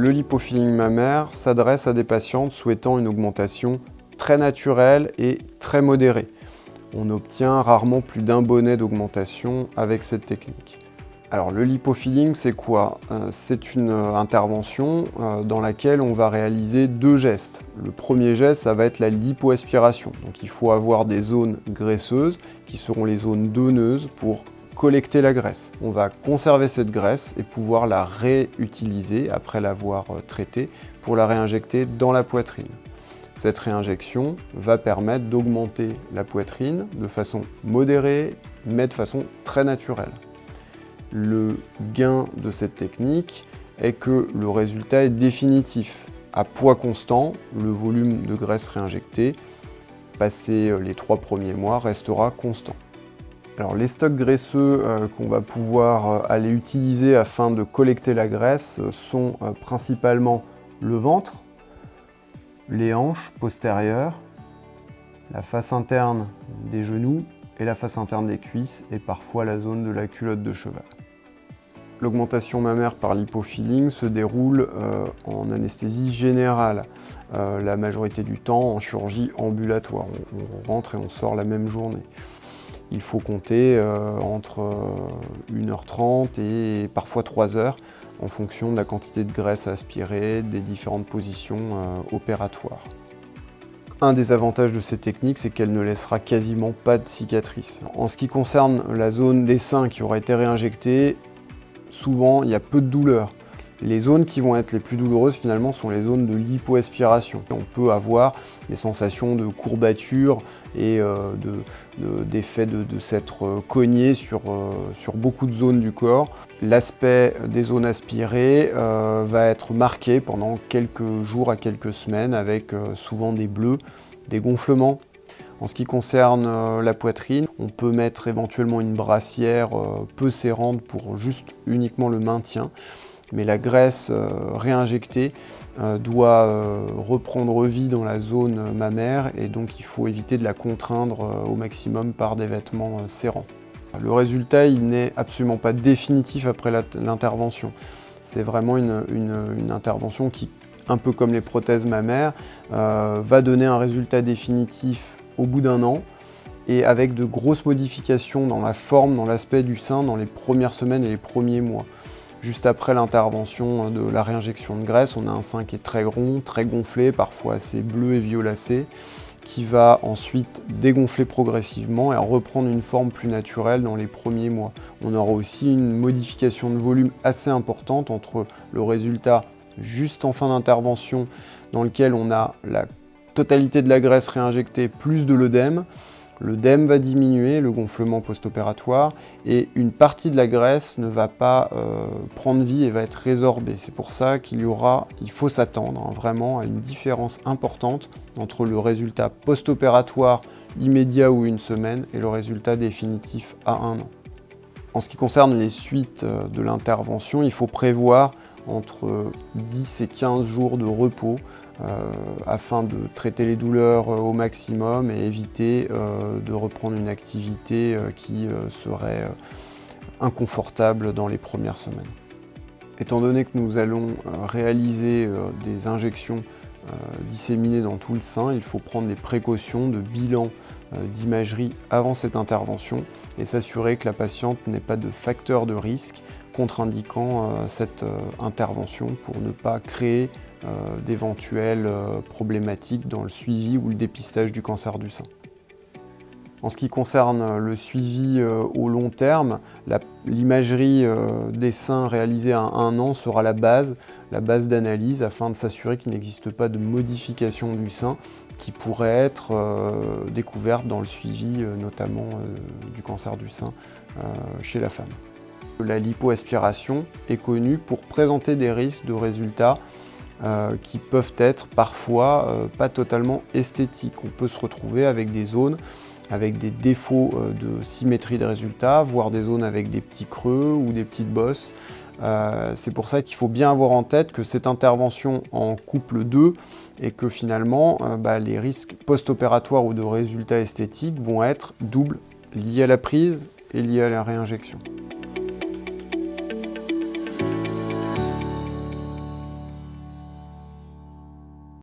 Le lipofilling mammaire s'adresse à des patientes souhaitant une augmentation très naturelle et très modérée. On obtient rarement plus d'1 bonnet d'augmentation avec cette technique. Alors le lipofilling, c'est quoi? C'est une intervention dans laquelle on va réaliser 2 gestes. Le premier geste, ça va être la lipoaspiration. Donc il faut avoir des zones graisseuses qui seront les zones donneuses pour collecter la graisse. On va conserver cette graisse et pouvoir la réutiliser après l'avoir traitée pour la réinjecter dans la poitrine. Cette réinjection va permettre d'augmenter la poitrine de façon modérée, mais de façon très naturelle. Le gain de cette technique est que le résultat est définitif. À poids constant, le volume de graisse réinjectée, passé les 3 premiers mois, restera constant. Alors, les stocks graisseux qu'on va pouvoir aller utiliser afin de collecter la graisse sont principalement le ventre, les hanches postérieures, la face interne des genoux et la face interne des cuisses et parfois la zone de la culotte de cheval. L'augmentation mammaire par lipofilling se déroule en anesthésie générale, la majorité du temps en chirurgie ambulatoire. On rentre et on sort la même journée. Il faut compter entre 1h30 et parfois 3h en fonction de la quantité de graisse à aspirer, des différentes positions opératoires. Un des avantages de cette technique, c'est qu'elle ne laissera quasiment pas de cicatrices. En ce qui concerne la zone des seins qui aura été réinjectée, souvent il y a peu de douleur. Les zones qui vont être les plus douloureuses finalement sont les zones de lipoaspiration. On peut avoir des sensations de courbature et d'effet de s'être cogné sur beaucoup de zones du corps. L'aspect des zones aspirées va être marqué pendant quelques jours à quelques semaines avec souvent des bleus, des gonflements. En ce qui concerne la poitrine, on peut mettre éventuellement une brassière peu serrante pour juste uniquement le maintien. Mais la graisse réinjectée doit reprendre vie dans la zone mammaire et donc il faut éviter de la contraindre au maximum par des vêtements serrants. Le résultat, il n'est absolument pas définitif après l'intervention. C'est vraiment une intervention qui, un peu comme les prothèses mammaires, va donner un résultat définitif au bout d'1 an et avec de grosses modifications dans la forme, dans l'aspect du sein dans les premières semaines et les premiers mois. Juste après l'intervention de la réinjection de graisse, on a un sein qui est très rond, très gonflé, parfois assez bleu et violacé, qui va ensuite dégonfler progressivement et reprendre une forme plus naturelle dans les premiers mois. On aura aussi une modification de volume assez importante entre le résultat juste en fin d'intervention, dans lequel on a la totalité de la graisse réinjectée plus de l'œdème. L'œdème va diminuer, le gonflement post-opératoire, et une partie de la graisse ne va pas prendre vie et va être résorbée. C'est pour ça qu'il faut s'attendre vraiment à une différence importante entre le résultat post-opératoire immédiat ou 1 semaine et le résultat définitif à 1 an. En ce qui concerne les suites de l'intervention, il faut prévoir entre 10 et 15 jours de repos afin de traiter les douleurs au maximum et éviter de reprendre une activité qui serait inconfortable dans les premières semaines. Étant donné que nous allons réaliser des injections disséminées dans tout le sein, il faut prendre des précautions de bilan d'imagerie avant cette intervention et s'assurer que la patiente n'ait pas de facteur de risque contre-indiquant cette intervention pour ne pas créer d'éventuelles problématiques dans le suivi ou le dépistage du cancer du sein. En ce qui concerne le suivi au long terme, l'imagerie des seins réalisée à 1 an sera la base d'analyse afin de s'assurer qu'il n'existe pas de modification du sein qui pourrait être découverte dans le suivi notamment du cancer du sein chez la femme. La lipoaspiration est connue pour présenter des risques de résultats qui peuvent être parfois pas totalement esthétiques. On peut se retrouver avec des zones avec des défauts de symétrie de résultats, voire des zones avec des petits creux ou des petites bosses. C'est pour ça qu'il faut bien avoir en tête que cette intervention en couple 2 et que finalement les risques post-opératoires ou de résultats esthétiques vont être doubles, liés à la prise et liés à la réinjection.